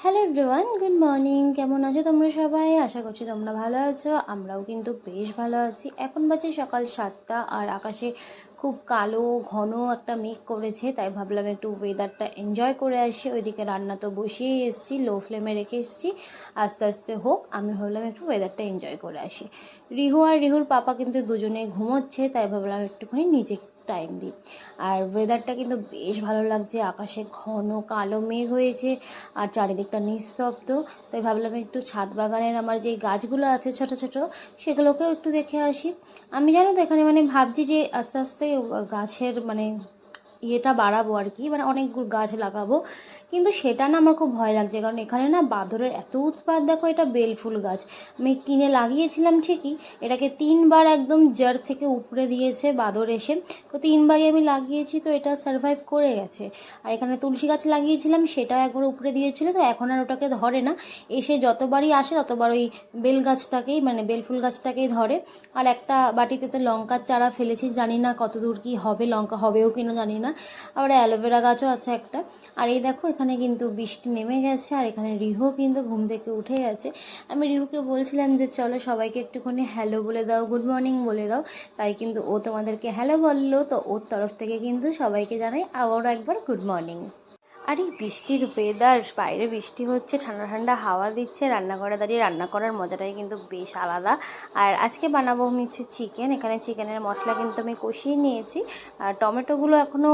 Hello everyone, good morning. কেমন আছো তোমরা সবাই? আশা করছি তোমরা ভালো আছো। আমরাও কিন্তু বেশ ভালো আছি। এখন বাজে সকাল 7টা আর আকাশে খুব কালো ঘন একটা মেঘ করেছে, তাই ভাবলাম একটু ওয়েদারটা এনজয় করে আসি। ওইদিকে রান্না তো বসিয়েই এসেছি, লো ফ্লেমে রেখে এসেছি, আস্তে আস্তে হোক। আমি ভাবলাম একটু ওয়েদারটা এনজয় করে আসি। রিহু আর রিহুর পাপা কিন্তু দুজনেই ঘুমোচ্ছে, তাই ভাবলাম একটুখানি নিজে টাইম দিই। আর ওয়েদারটা কিন্তু বেশ ভালো লাগছে, আকাশে ঘন কালো মেঘ হয়েছে আর চারিদিকটা নিস্তব্ধ। তাই ভাবলাম একটু ছাদ বাগানের আমার যেই গাছগুলো আছে ছোট ছোট, সেগুলোকেও একটু দেখে আসি। আমি জানো তো এখানে ভাবছি যে আস্তে আস্তে গাছের ইয়েটা বাড়াবো আর কি, অনেক গাছ লাগাবো। কিন্তু সেটা না আমার খুব ভয় লাগছে, কারণ এখানে না বাঁদরের এত উৎপাত। দেখো, এটা বেলফুল গাছ, আমি কিনে লাগিয়েছিলাম ঠিকই, এটাকে 3বার একদম জড় থেকে উপড়ে দিয়েছে বাঁদর এসে। তো 3বারই আমি লাগিয়েছি, তো এটা সারভাইভ করে গেছে। আর এখানে তুলসী গাছ লাগিয়েছিলাম, সেটাও একবার উপড়ে দিয়েছিল, তো এখন আর ওটাকে ধরে না। এসে যতবারই আসে ততবার ওই বেল গাছটাকেই বেলফুল গাছটাকেই ধরে। আর একটা বাটিতে তো লঙ্কার চারা ফেলেছি, জানি না কত দূর কী হবে, লঙ্কা হবেও কিনা জানি না। আবার অ্যালোভেরা গাছও আছে একটা। আর এই দেখো, এখানে কিন্তু বৃষ্টি নেমে গেছে, আর এখানে রিহু কিন্তু ঘুম থেকে উঠে গেছে। আমি রিহুকে বলছিলাম যে চলো সবাইকে একটুখানি হ্যালো বলে দাও, গুড মর্নিং বলে দাও। তাই কিন্তু ও তোমাদেরকে হ্যালো বললো, তো ওর তরফ থেকে কিন্তু সবাইকে জানাই আবারও একবার গুড মর্নিং। আর এই বৃষ্টির ওয়েদার, বাইরে বৃষ্টি হচ্ছে, ঠান্ডা ঠান্ডা হাওয়া দিচ্ছে, রান্নাঘরে দাঁড়িয়ে রান্না করার মজাটাই কিন্তু বেশ আলাদা। আর আজকে বানাবো আমি হচ্ছে চিকেন। এখানে চিকেনের মশলা কিন্তু আমি কষিয়ে নিয়েছি, আর টমেটোগুলো এখনও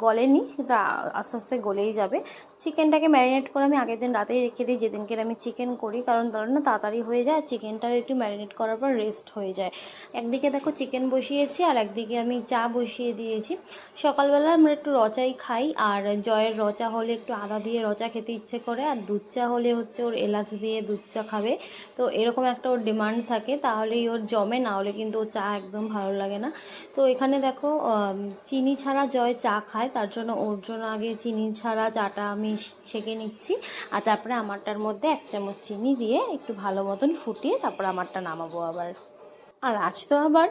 গলেনি, সেটা আস্তে আস্তে গলেই যাবে। চিকেনটাকে ম্যারিনেট করে আমি আগের দিন রাতেই রেখে দিই, যেদিনকে আমি চিকেন করি, কারণ ধরো না তাড়াতাড়ি হয়ে যায়, চিকেনটাও একটু ম্যারিনেট করার পর রেস্ট হয়ে যায়। একদিকে দেখো চিকেন বসিয়েছি, আর একদিকে আমি চা বসিয়ে দিয়েছি। সকালবেলা আমরা একটু রচাই খাই, আর জয়ের রচা হলে একটু আদা দিয়ে রচা খেতে ইচ্ছে করে, আর দুধ চা হলে হচ্ছে ওর এলাচ দিয়ে দুধ চা খাবে। তো এরকম একটা ওর ডিমান্ড থাকে, তাহলেই ওর জমে, না হলে কিন্তু ও চা একদম ভালো লাগে না। তো এখানে দেখো চিনি ছাড়া জয় চা খায়, তার জন্য ওর জন্য আগে চিনি ছাড়া চাটা আমি ছেঁকে নিচ্ছি, আর তারপরে আমারটার মধ্যে 1 চামচ চিনি দিয়ে একটু ভালো মতন ফুটিয়ে তারপর আমারটা নামাবো আবার। আর আজ তো আবার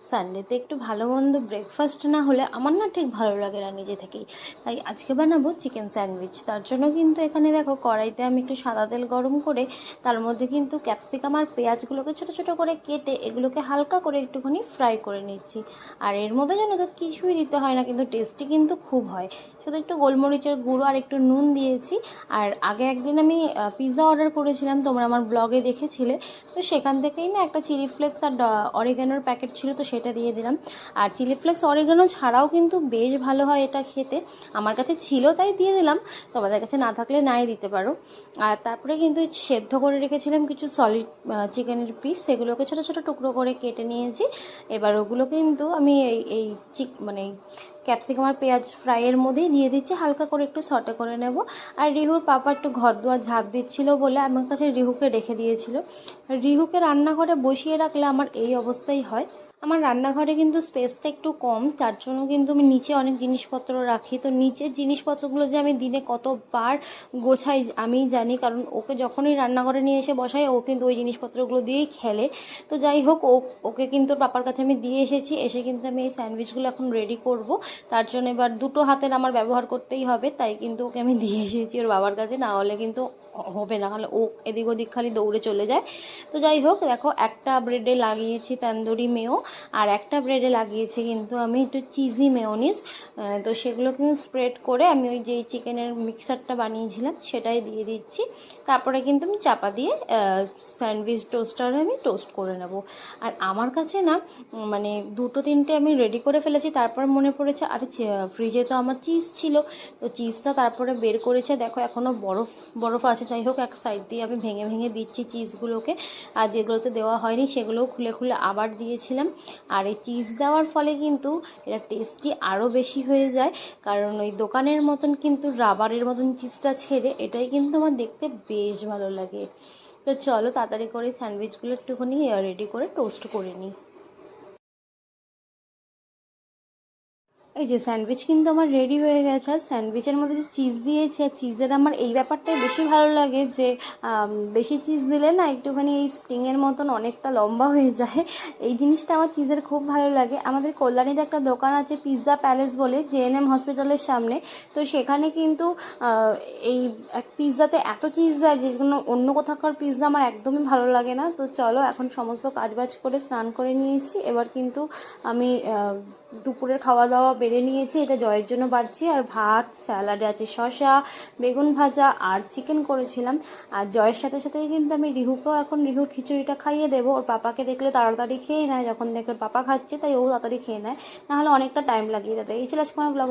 সানডেতে একটু ভালো মন্দ ব্রেকফাস্ট না হলে আমার না ঠিক ভালো লাগে না নিজে থেকেই। তাই আজকে বানাবো চিকেন স্যান্ডউইচ। তার জন্য কিন্তু এখানে দেখো কড়াইতে আমি একটু সাদা তেল গরম করে তার মধ্যে কিন্তু ক্যাপসিকাম আর পেঁয়াজগুলোকে ছোটো ছোটো করে কেটে এগুলোকে হালকা করে একটুখানি ফ্রাই করে নিচ্ছি। আর এর মধ্যে যেন তো কিছুই দিতে হয় না, কিন্তু টেস্টি কিন্তু খুব হয়। শুধু একটু গোলমরিচের গুঁড়ো আর একটু নুন দিয়েছি। আর আগে একদিন আমি পিৎজা অর্ডার করেছিলাম, তোমরা আমার ব্লগে দেখেছিলে, তো সেখান থেকেই না একটা চিলি ফ্লেক্স আর অরিগানোর প্যাকেট ছিল, তো সেটা দিয়ে দিলাম। আর চিলি ফ্লেক্স অরিগানো ছাড়াও কিন্তু বেশ ভালো হয় এটা খেতে, আমার কাছে ছিল তাই দিয়ে দিলাম, তোমাদের কাছে না থাকলে নাই দিতে পারো। আর তারপরে কিন্তু সেদ্ধ করে রেখেছিলাম কিছু সলিড চিকেনের পিস, সেগুলোকে ছোটো ছোটো টুকরো করে কেটে নিয়েছি। এবার ওগুলো কিন্তু আমি এই ক্যাপসিকাম আর পেঁয়াজ ফ্রাইয়ের মধ্যেই দিয়ে দিচ্ছি, হালকা করে একটু সটে করে নেব। আর রিহুর পাপা একটু ঘর দুয়ার ঝাঁপ দিচ্ছিল বলে আমার কাছে রিহুকে রেখে দিয়েছিল। রিহুকে রান্নাঘরে বসিয়ে রাখলে আমার এই অবস্থাই হয়। আমার রান্নাঘরে কিন্তু স্পেসটা একটু কম, তার জন্য কিন্তু আমি নিচে অনেক জিনিসপত্র রাখি। তো নিচের জিনিসপত্রগুলো যে আমি দিনে কতবার গোছাই আমিই জানি, কারণ ওকে যখনই রান্নাঘরে নিয়ে এসে বসাই ও কিন্তু ওই জিনিসপত্রগুলো দিয়েই খেলে। তো যাই হোক, ওকে কিন্তু পাপার কাছে আমি দিয়ে এসেছি, এসে কিন্তু আমি এই স্যান্ডউইচগুলো এখন রেডি করব। তার জন্য এবার দুটো হাতের আমার ব্যবহার করতেই হবে, তাই কিন্তু ওকে আমি দিয়ে এসেছি ওর বাবার কাছে, না হলে কিন্তু হবে না, হলে ও এদিক ওদিক খালি দৌড়ে চলে যায়। তো যাই হোক, দেখো একটা ব্রেডে লাগিয়েছি তন্দুরি মেয়ো, আর একটা ব্রেডে লাগিয়েছি কিন্তু আমি একটু চিজি মেয়োনিজ। তো সেগুলো কিন্তু স্প্রেড করে আমি ওই যে চিকেনের মিক্সারটা বানিয়েছিলাম সেটাই দিয়ে দিচ্ছি। তারপরে কিন্তু আমি চাপা দিয়ে স্যান্ডউইচ টোস্টারে আমি টোস্ট করে নেব। আর আমার কাছে না দুটো তিনটে আমি রেডি করে ফেলেছি, তারপর মনে পড়েছে আরে ফ্রিজে তো আমার চিজ ছিল, তো চিজটা তারপরে বের করেছে, দেখো এখনও বরফ বরফ আছে। যাই হোক, এক সাইড দিয়ে আমি ভেঙে ভেঙে দিচ্ছি চিজগুলোকে, আর যেগুলোতে দেওয়া হয়নি সেগুলোও খুলে খুলে আবার দিয়েছিলাম। আর এই চিজ দেওয়ার ফলে কিন্তু এটা টেস্টি আরও বেশি হয়ে যায়, কারণ ওই দোকানের মতন কিন্তু রাবারের মতন চিজটা ছেড়ে এটাই কিন্তু আমার দেখতে বেশ ভালো লাগে। তো চলো তাড়াতাড়ি করে স্যান্ডউইচগুলো একটুখানি রেডি করে টোস্ট করে নিই। এই যে স্যান্ডউইচ কিন্তু আমার রেডি হয়ে গেছে। আর স্যান্ডউইচের মধ্যে যে চিজ দিয়েছে, চিজের আমার এই ব্যাপারটাই বেশি ভালো লাগে যে বেশি চিজ দিলে না একটুখানি এই স্প্রিংয়ের মতন অনেকটা লম্বা হয়ে যায়। এই জিনিসটা আমার চিজের খুব ভালো লাগে। আমাদের কল্যাণীতে একটা দোকান আছে পিৎজা প্যালেস বলে, জেএনএম হসপিটালের সামনে। তো সেখানে কিন্তু এই পিৎজাতে এত চিজ দেয় যে কোনো অন্য কোথাকার পিৎজা আমার একদমই ভালো লাগে না। তো চলো, এখন সমস্ত কাজবাজ করে স্নান করে নিয়েছি, এবার কিন্তু আমি দুপুরের খাওয়া দাওয়া বেড়ে নিয়েছি। এটা জয়ের জন্য বাড়ছি। আর ভাত, স্যালাডে আছে শসা, বেগুন ভাজা আর চিকেন করেছিলাম। আর জয়ের সাথে সাথেই কিন্তু আমি রিহুকেও এখন রিহুর খিচুড়িটা খাইয়ে দেবো। ওর পাপাকে দেখলে তাড়াতাড়ি খেয়ে নেয়, যখন দেখে পাপা খাচ্ছে তাই ও তাড়াতাড়ি খেয়ে নেয়, নাহলে অনেকটা টাইম লাগিয়ে দেয়। এই ছিল আজকে আমার ব্লগ।